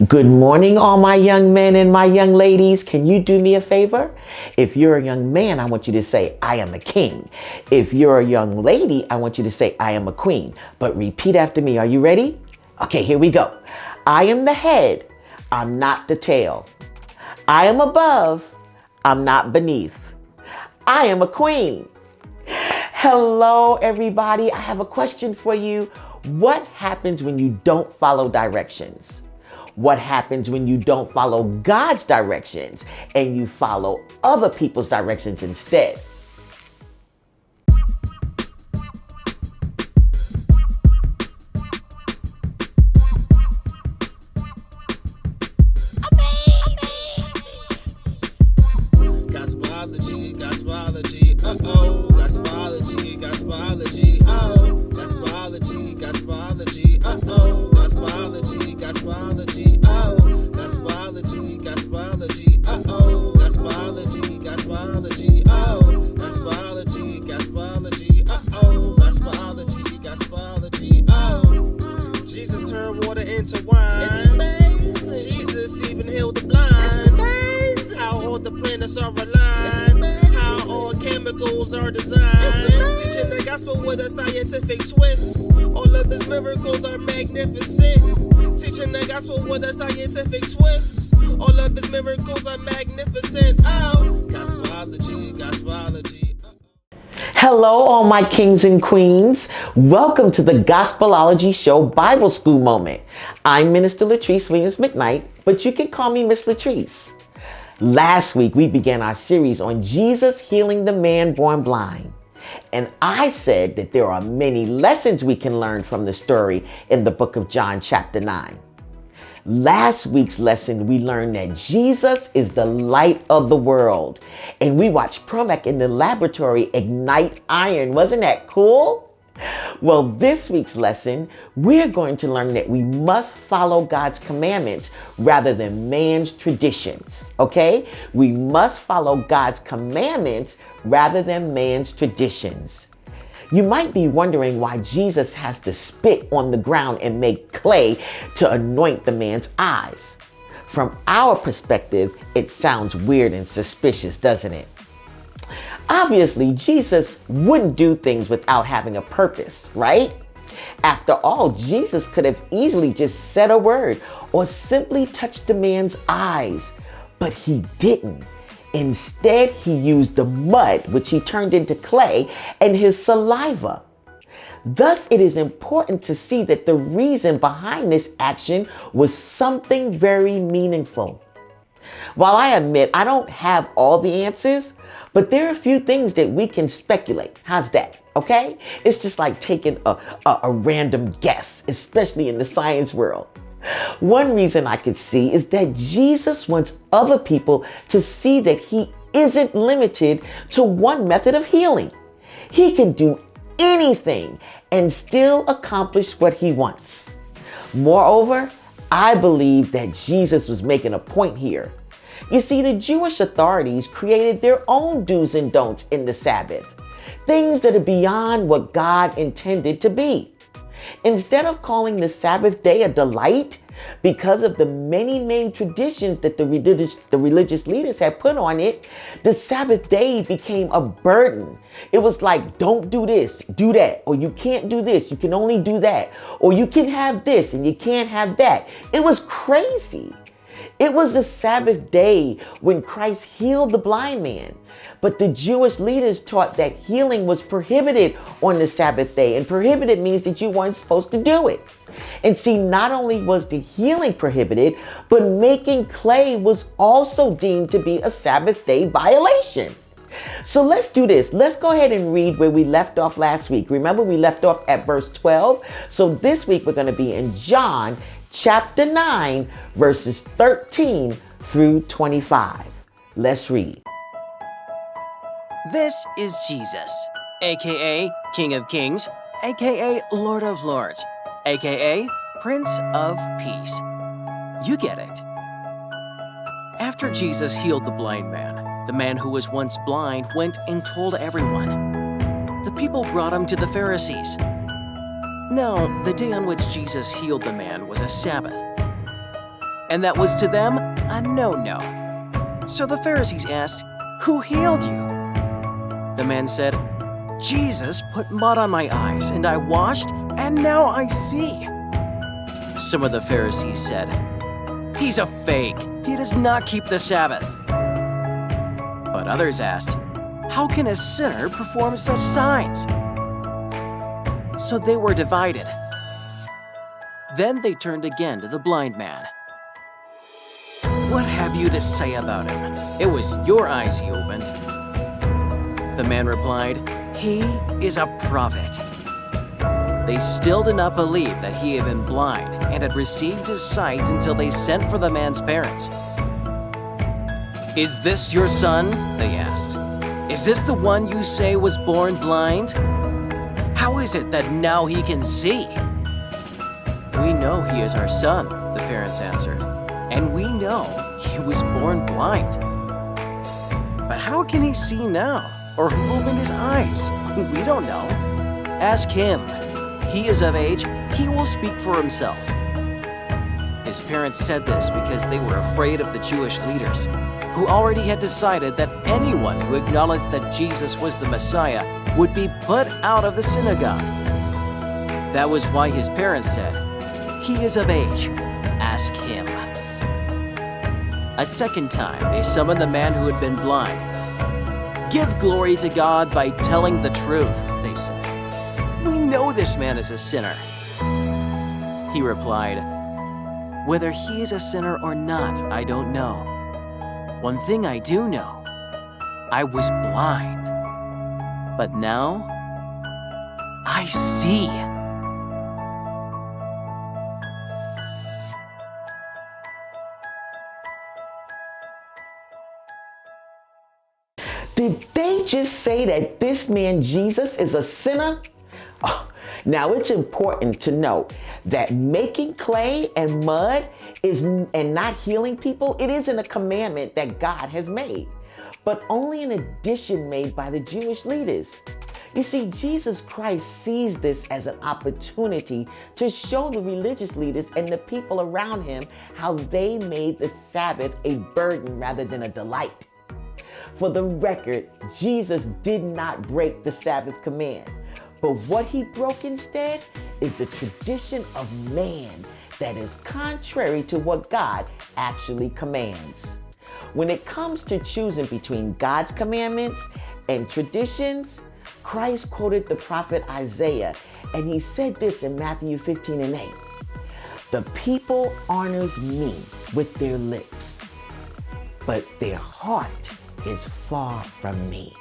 Good morning, all my young men and my young ladies. Can you do me a favor? If you're a young man, I want you to say, I am a king. If you're a young lady, I want you to say, I am a queen. But repeat after me. Are you ready? Okay, here we go. I am the head. I'm not the tail. I am above. I'm not beneath. I am a queen. Hello, everybody. I have a question for you. What happens when you don't follow directions? What happens when you don't follow God's directions and you follow other people's directions instead? Gospelology, Gospelology, uh-oh. Gospelology, Gospelology, oh. Gospelology, Gospelology, uh-oh. Gospelology, Gospelology, oh. Gospelology, Gospelology, uh-oh. Gospelology, Gospelology, oh. Gospelology, Gospelology, uh-oh. Gospelology, Gospelology, oh. Jesus turned water into wine. It's amazing. Jesus even healed the blind. It's amazing. How all the planets are aligned. How all chemicals are designed. Teaching the gospel with a scientific twist. All of his miracles are magnificent. Teaching the gospel with a scientific twist. All of his miracles are magnificent. Oh, Gospelology, Gospelology. Hello, all my kings and queens. Welcome to the Gospelology Show Bible School Moment. I'm Minister Latrice Williams McKnight, but you can call me Miss Latrice. Last week, we began our series on Jesus healing the man born blind. And I said that there are many lessons we can learn from the story in the book of John chapter 9. Last week's lesson, we learned that Jesus is the light of the world. And we watched Promac in the laboratory ignite iron. Wasn't that cool? Well, this week's lesson, we're going to learn that we must follow God's commandments rather than man's traditions, okay? We must follow God's commandments rather than man's traditions. You might be wondering why Jesus has to spit on the ground and make clay to anoint the man's eyes. From our perspective, it sounds weird and suspicious, doesn't it? Obviously, Jesus wouldn't do things without having a purpose, right? After all, Jesus could have easily just said a word or simply touched the man's eyes, but he didn't. Instead, he used the mud, which he turned into clay, and his saliva. Thus, it is important to see that the reason behind this action was something very meaningful. While I admit I don't have all the answers, but there are a few things that we can speculate. How's that? Okay? It's just like taking a random guess, especially in the science world. One reason I could see is that Jesus wants other people to see that he isn't limited to one method of healing. He can do anything and still accomplish what he wants. Moreover, I believe that Jesus was making a point here. You see, the Jewish authorities created their own do's and don'ts in the Sabbath, things that are beyond what God intended to be. Instead of calling the Sabbath day a delight because of the many traditions that the religious leaders had put on it, the Sabbath day became a burden. It was like, don't do this, do that, or you can't do this, you can only do that, or you can have this and you can't have that. It was crazy. It was the Sabbath day when Christ healed the blind man. But the Jewish leaders taught that healing was prohibited on the Sabbath day. And prohibited means that you weren't supposed to do it. And see, not only was the healing prohibited, but making clay was also deemed to be a Sabbath day violation. So let's do this. Let's go ahead and read where we left off last week. Remember, we left off at verse 12. So this week we're going to be in John chapter 9, verses 13 through 25. Let's read. This is Jesus, aka King of Kings, aka Lord of Lords, aka Prince of Peace. You get it. After Jesus healed the blind man, the man who was once blind went and told everyone. The people brought him to the Pharisees. Now, the day on which Jesus healed the man was a Sabbath. and that was to them a no-no. So the Pharisees asked, "Who healed you?" The man said, "Jesus put mud on my eyes, and I washed, and now I see." Some of the Pharisees said, "He's a fake. He does not keep the Sabbath." But others asked, "How can a sinner perform such signs?" So they were divided. Then they turned again to the blind man. "What have you to say about him? It was your eyes he opened." The man replied, "He is a prophet." They still did not believe that he had been blind and had received his sight until they sent for the man's parents. "Is this your son?" they asked. "Is this the one you say was born blind? How is it that now he can see?" "We know he is our son," the parents answered, "and we know he was born blind. But how can he see now? Or who opened his eyes? We don't know. Ask him. He is of age. He will speak for himself." His parents said this because they were afraid of the Jewish leaders, who already had decided that anyone who acknowledged that Jesus was the Messiah would be put out of the synagogue. That was why his parents said, "He is of age. Ask him." A second time, they summoned the man who had been blind. "Give glory to God by telling the truth," they said. "We know this man is a sinner." He replied, "Whether he is a sinner or not, I don't know. One thing I do know, I was blind, but now I see." Did they just say that this man Jesus is a sinner? Oh, now it's important to note that making clay and mud and not healing people, it isn't a commandment that God has made, but only an addition made by the Jewish leaders. You see, Jesus Christ sees this as an opportunity to show the religious leaders and the people around him how they made the Sabbath a burden rather than a delight. For the record, Jesus did not break the Sabbath command, but what he broke instead is the tradition of man that is contrary to what God actually commands. When it comes to choosing between God's commandments and traditions, Christ quoted the prophet Isaiah, and he said this in Matthew 15:8. "The people honors me with their lips, but their heart is far from me,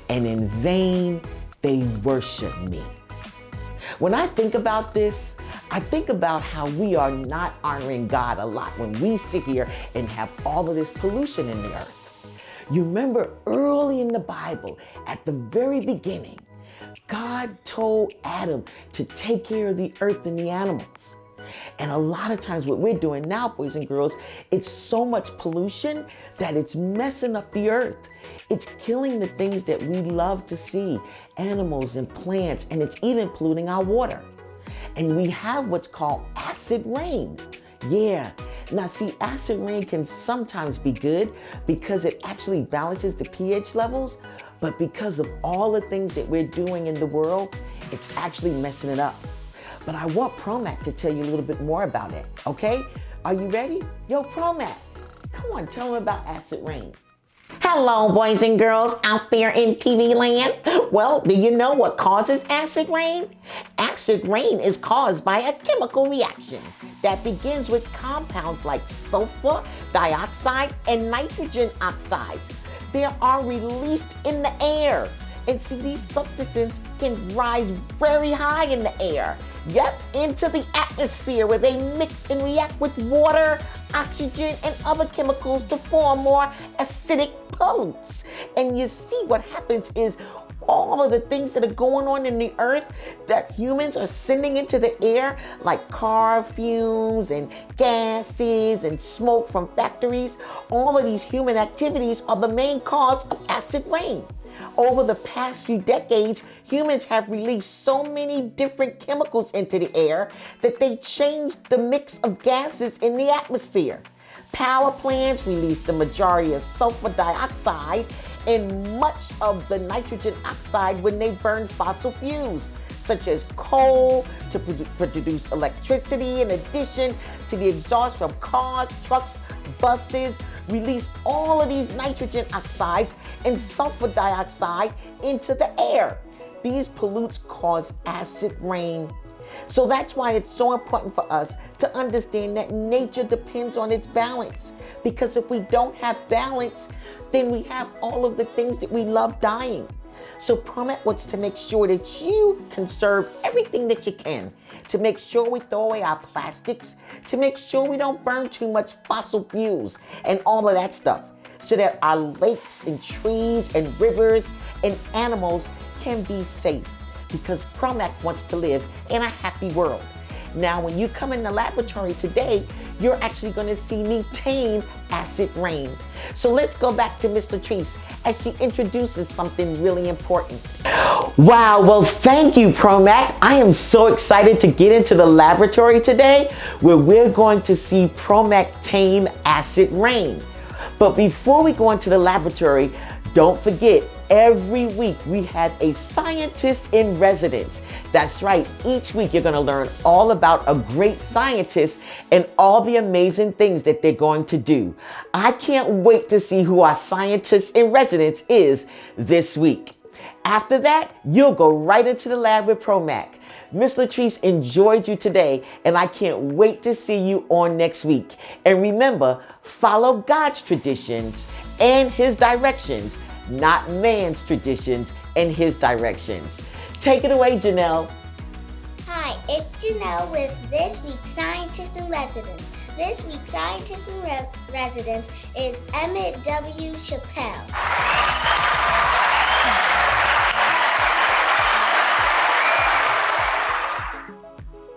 and in vain they worship me." When I think about this, I think about how we are not honoring God a lot when we sit here and have all of this pollution in the earth. You remember early in the Bible, at the very beginning, God told Adam to take care of the earth and the animals. And a lot of times what we're doing now, boys and girls, it's so much pollution that it's messing up the earth. It's killing the things that we love to see, animals and plants, and it's even polluting our water. And we have what's called acid rain. Yeah. Now see, acid rain can sometimes be good because it actually balances the pH levels, but because of all the things that we're doing in the world, it's actually messing it up. But I want Promac to tell you a little bit more about it, okay? Are you ready? Yo, Promac, come on, tell them about acid rain. Hello, boys and girls out there in TV land. Well, do you know what causes acid rain? Acid rain is caused by a chemical reaction that begins with compounds like sulfur dioxide and nitrogen oxides. They are released in the air. And see, these substances can rise very high in the air. Yep, into the atmosphere where they mix and react with water, oxygen, and other chemicals to form more acidic pollutants. And you see what happens is all of the things that are going on in the earth that humans are sending into the air, like car fumes and gases and smoke from factories, all of these human activities are the main cause of acid rain. Over the past few decades, humans have released so many different chemicals into the air that they changed the mix of gases in the atmosphere. Power plants release the majority of sulfur dioxide and much of the nitrogen oxide when they burn fossil fuels, such as coal, to produce electricity. In addition to the exhaust from cars, trucks, buses, release all of these nitrogen oxides and sulfur dioxide into the air. These pollutants cause acid rain. So that's why it's so important for us to understand that nature depends on its balance. Because if we don't have balance, then we have all of the things that we love dying. So Promet wants to make sure that you conserve everything that you can, to make sure we throw away our plastics, to make sure we don't burn too much fossil fuels and all of that stuff, so that our lakes and trees and rivers and animals can be safe, because Promet wants to live in a happy world. Now, when you come in the laboratory today, you're actually going to see me tame acid rain. So let's go back to Miss Latrice as she introduces something really important. Wow, well, thank you, Promac. I am so excited to get into the laboratory today where we're going to see Promac tame acid rain. But before we go into the laboratory, don't forget, every week we have a scientist in residence. That's right, each week you're going to learn all about a great scientist and all the amazing things that they're going to do. I can't wait to see who our scientist in residence is this week. After that, you'll go right into the lab with Promac. Miss Latrice enjoyed you today, and I can't wait to see you on next week. And remember, follow God's traditions and His directions, not man's traditions and his directions. Take it away, Janelle. Hi, it's Janelle with this week's Scientist in Residence. This week's Scientist in Residence is Emmett W. Chappell.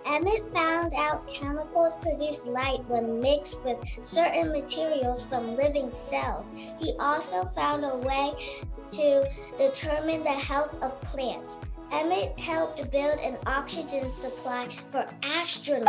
Emmett found out chemicals produce light when mixed with certain materials from living cells. He also found a way to determine the health of plants. Emmett helped build an oxygen supply for astronauts.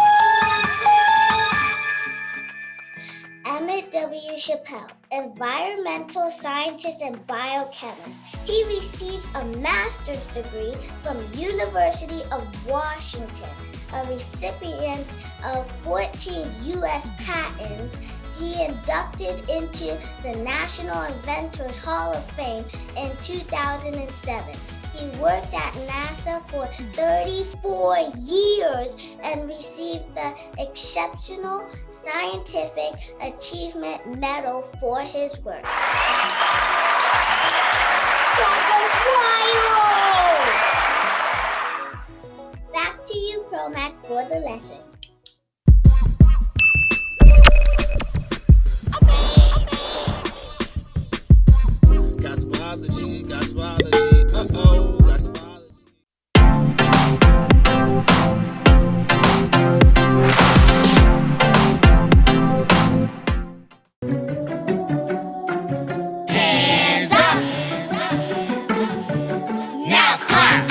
Emmett W. Chappell, environmental scientist and biochemist. He received a master's degree from University of Washington, a recipient of 14 U.S. patents. He inducted into the National Inventors Hall of Fame in 2007. He worked at NASA for 34 years and received the Exceptional Scientific Achievement Medal for his work. Back to you, Promac, for the lesson. Gospelology, Gospelology, uh-oh, Gospelology. Hands up! Now clap!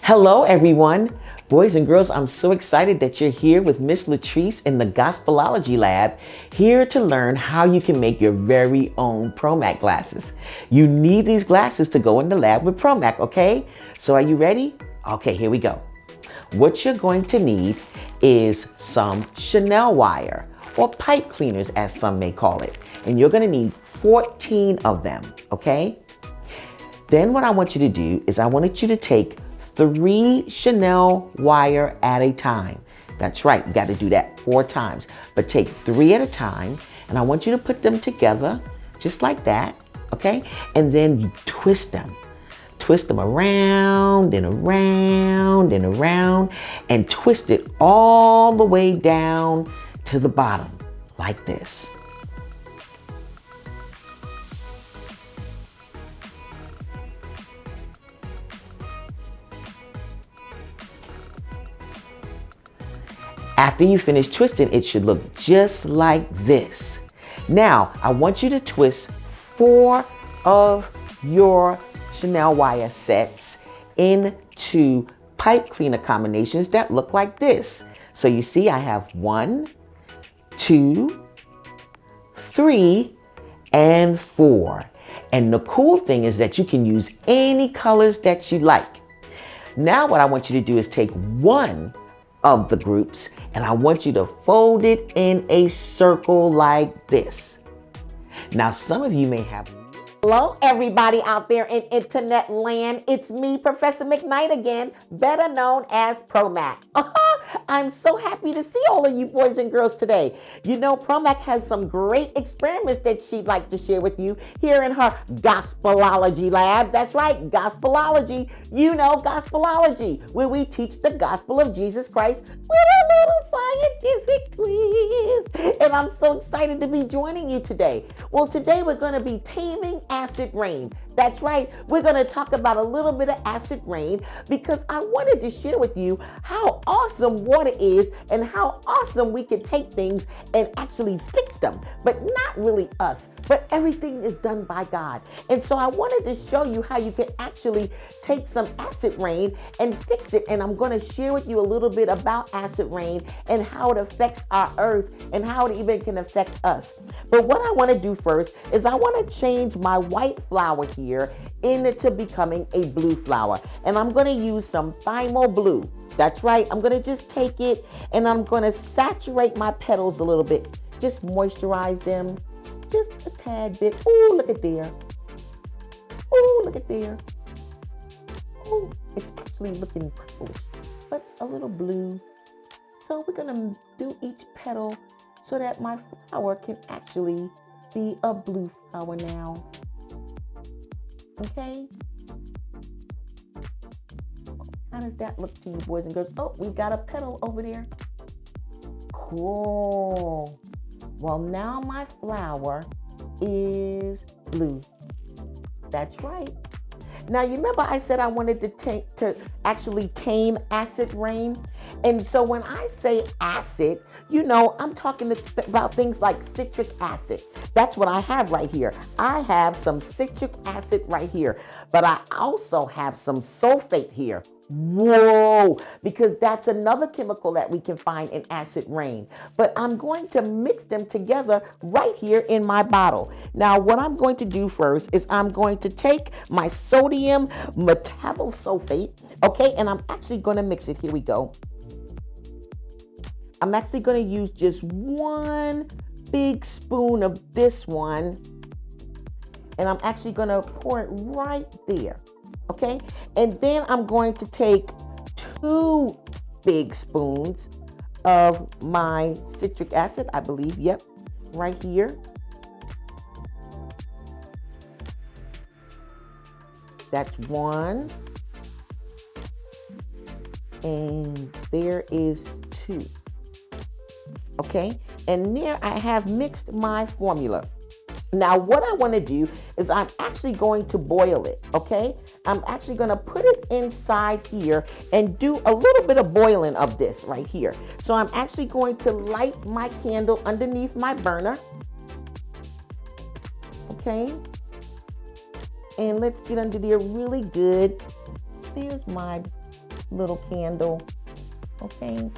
Hello, everyone. Boys and girls, I'm so excited that you're here with Miss Latrice in the Gospelology lab, here to learn how you can make your very own ProMac glasses. You need these glasses to go in the lab with ProMac, okay? So are you ready? Okay, here we go. What you're going to need is some Chanel wire, or pipe cleaners as some may call it. And you're gonna need 14 of them, okay? Then what I want you to do is I want you to take 3 Chanel wire at a time. That's right, you got to do that 4 times. But take 3 at a time, and I want you to put them together just like that, okay? And then you twist them. Twist them around and around and around, and twist it all the way down to the bottom, like this. After you finish twisting, it should look just like this. Now, I want you to twist 4 of your Chanel wire sets into pipe cleaner combinations that look like this. So you see I have 1, 2, 3, and 4. And the cool thing is that you can use any colors that you like. Now what I want you to do is take 1 of the groups, and I want you to fold it in a circle like this. Now, some of you may have... Hello, everybody out there in internet land. It's me, Professor McKnight again, better known as ProMac. I'm so happy to see all of you boys and girls today. You know, ProMac has some great experiments that she'd like to share with you here in her Gospelology lab. That's right, Gospelology. You know, Gospelology, where we teach the gospel of Jesus Christ with a little scientific twist. And I'm so excited to be joining you today. Well, today we're going to be taming acid rain. That's right, we're going to talk about a little bit of acid rain because I wanted to share with you how awesome water is and how awesome we can take things and actually fix them. But not really us, but everything is done by God. And so I wanted to show you how you can actually take some acid rain and fix it. And I'm going to share with you a little bit about acid rain and how it affects our earth and how it even can affect us. But what I want to do first is I want to change my white flower here into becoming a blue flower. And I'm going to use some Thymo blue. That's right. I'm going to just take it and I'm going to saturate my petals a little bit. Just moisturize them just a tad bit. Oh, look at there. Oh, look at there. Oh, it's actually looking purplish, but a little blue. So we're going to do each petal so that my flower can actually be a blue flower now. Okay? How does that look to you, boys and girls? Oh, we got a petal over there. Cool. Well, now my flower is blue. That's right. Now, you remember I said I wanted to actually tame acid rain? And so when I say acid, you know, I'm talking about things like citric acid. That's what I have right here. I have some citric acid right here, but I also have some sulfate here. Whoa, because that's another chemical that we can find in acid rain. But I'm going to mix them together right here in my bottle. Now, what I'm going to do first is I'm going to take my sodium metabosulfate, okay, and I'm actually going to mix it. Here we go. I'm actually going to use just 1 big spoon of this one, and I'm actually going to pour it right there. Okay, and then I'm going to take 2 big spoons of my citric acid, I believe, yep, right here. That's 1. And there is 2. Okay, and there I have mixed my formula. Now, what I want to do is I'm actually going to boil it, okay? I'm actually going to put it inside here and do a little bit of boiling of this right here. So I'm actually going to light my candle underneath my burner, okay? And let's get under there really good. There's my little candle. Okay.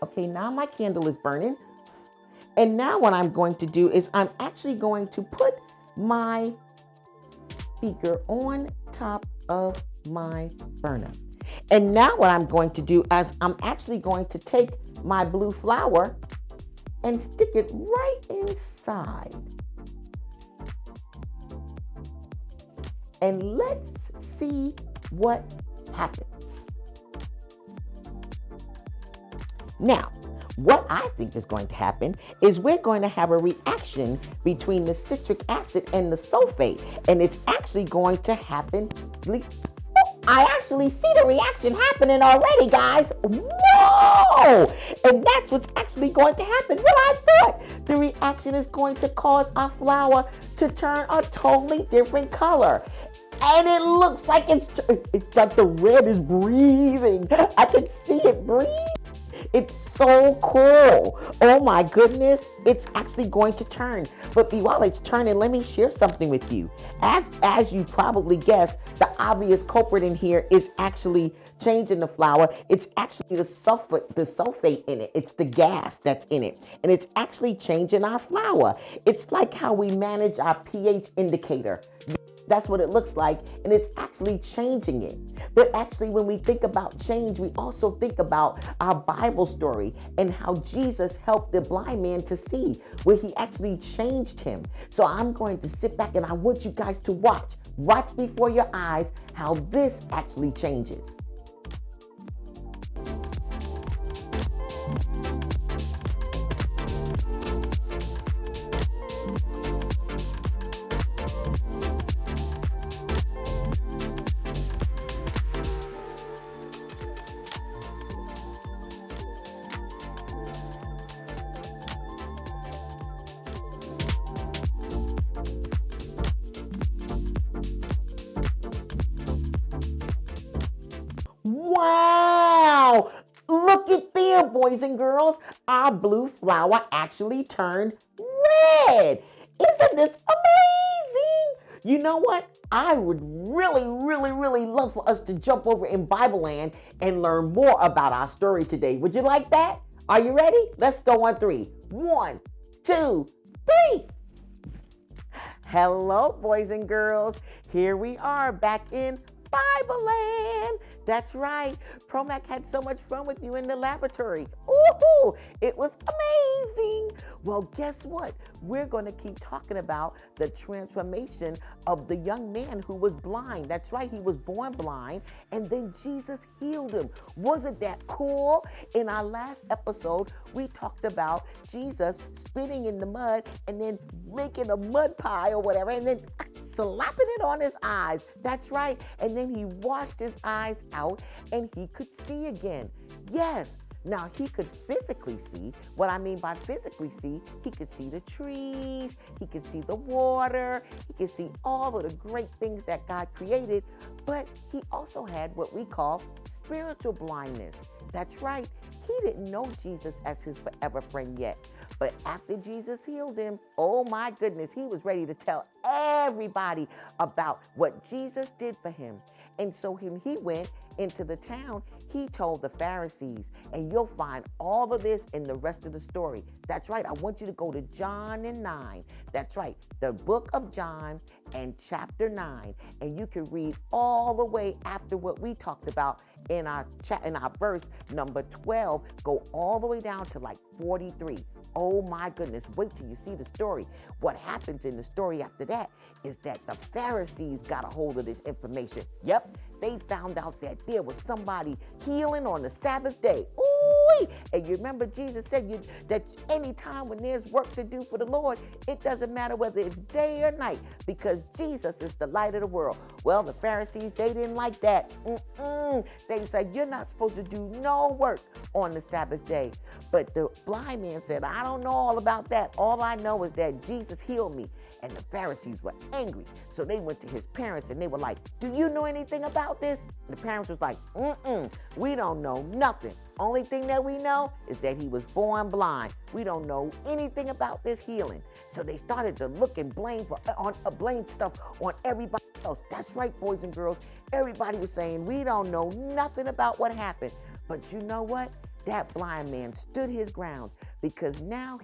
Okay, now my candle is burning. And now what I'm going to do is I'm actually going to put my beaker on top of my burner. And now what I'm going to do is I'm actually going to take my blue flower and stick it right inside. And let's see what happens. Now, what I think is going to happen is we're going to have a reaction between the citric acid and the sulfate, and it's actually going to happen. I actually see the reaction happening already, guys. Whoa! And that's what's actually going to happen. What I thought. The reaction is going to cause our flower to turn a totally different color. And it looks like it's like the red is breathing. I can see it breathe. It's so cool. Oh my goodness. It's actually going to turn. But while it's turning, let me share something with you. As you probably guessed, the obvious culprit in here is actually changing the flour. It's actually the sulfate in it. It's the gas that's in it. And it's actually changing our flour. It's like how we manage our pH indicator. That's what it looks like, and it's actually changing it. But actually, when we think about change, we also think about our Bible story and how Jesus helped the blind man to see, where he actually changed him. So I'm going to sit back and I want you guys to watch before your eyes how this actually changes. Wow! Look at there, boys and girls. Our blue flower actually turned red. Isn't this amazing? You know what? I would really love for us to jump over in Bible Land and learn more about our story today. Would you like that? Are you ready? Let's go on 3. 1, 2, 3. Hello, boys and girls. Here we are back in Bible Land. That's right. Promac had so much fun with you in the laboratory. Woohoo! It was amazing. Well, guess what? We're going to keep talking about the transformation of the young man who was blind. That's right. He was born blind, and then Jesus healed him. Wasn't that cool? In our last episode, we talked about Jesus spitting in the mud and then making a mud pie or whatever, and then slapping it on his eyes. That's right. And then he washed his eyes out and he could see again. Yes. Now he could physically see. What I mean by physically see, he could see the trees, he could see the water, he could see all of the great things that God created, but he also had what we call spiritual blindness. That's right. He didn't know Jesus as his forever friend yet. But after Jesus healed him, oh my goodness, he was ready to tell everybody about what Jesus did for him. And so when he went into the town, he told the Pharisees, and you'll find all of this in the rest of the story. That's right. I want you to go to John and 9. That's right. The book of John and chapter 9. And you can read all the way after what we talked about in our verse number 12. Go all the way down to like 43. Oh my goodness, wait till you see the story. What happens in the story after that is that the Pharisees got a hold of this information. Yep, they found out that there was somebody healing on the Sabbath day. Ooh, and you remember Jesus said that any time when there's work to do for the Lord, it doesn't matter whether it's day or night, because Jesus is the light of the world. Well, the Pharisees, they didn't like that. They said, you're not supposed to do no work on the Sabbath day. But the blind man said, I don't know all about that. All I know is that Jesus healed me. And the Pharisees were angry. So they went to his parents and they were like, do you know anything about this? And the parents was like, we don't know nothing. Only thing that we know is that he was born blind. We don't know anything about this healing. So they started to look and blame stuff on everybody else. That's right, boys and girls. Everybody was saying, we don't know nothing about what happened. But you know what? That blind man stood his grounds because now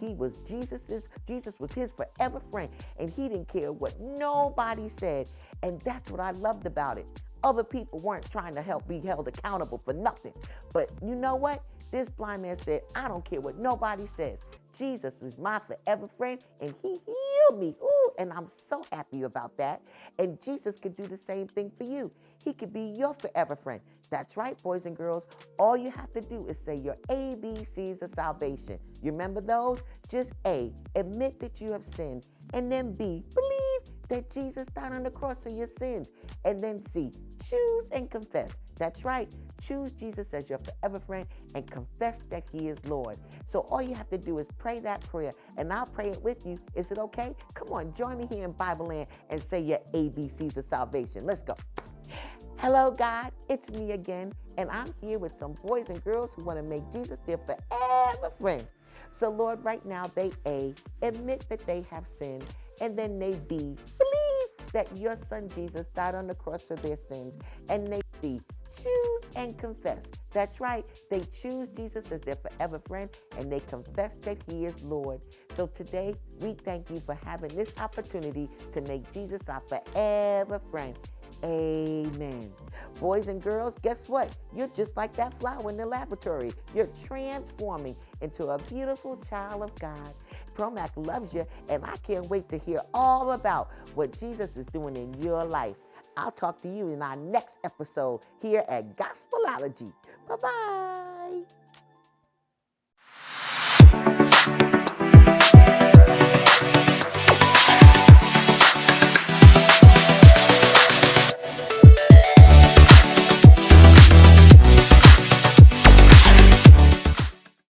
Jesus was his forever friend, and he didn't care what nobody said. And that's what I loved about it. Other people weren't trying to be held accountable for nothing. But you know what? This blind man said, I don't care what nobody says. Jesus is my forever friend, and he healed me. Ooh, and I'm so happy about that. And Jesus could do the same thing for you. He could be your forever friend. That's right, boys and girls. All you have to do is say your ABCs of salvation. You remember those? Just A, admit that you have sinned. And then B, believe that Jesus died on the cross for your sins. And then C, choose and confess. That's right. Choose Jesus as your forever friend and confess that he is Lord. So all you have to do is pray that prayer, and I'll pray it with you. Is it okay? Come on, join me here in Bible Land and say your ABCs of salvation. Let's go. Hello, God. It's me again, and I'm here with some boys and girls who want to make Jesus their forever friend. So, Lord, right now, they A, admit that they have sinned, and then they B, believe that your son Jesus died on the cross for their sins, and they C, choose and confess. That's right. They choose Jesus as their forever friend, and they confess that he is Lord. So today, we thank you for having this opportunity to make Jesus our forever friend. Amen. Boys and girls, guess what? You're just like that flower in the laboratory. You're transforming into a beautiful child of God. Promac loves you, and I can't wait to hear all about what Jesus is doing in your life. I'll talk to you in our next episode here at Gospelology. Bye-bye.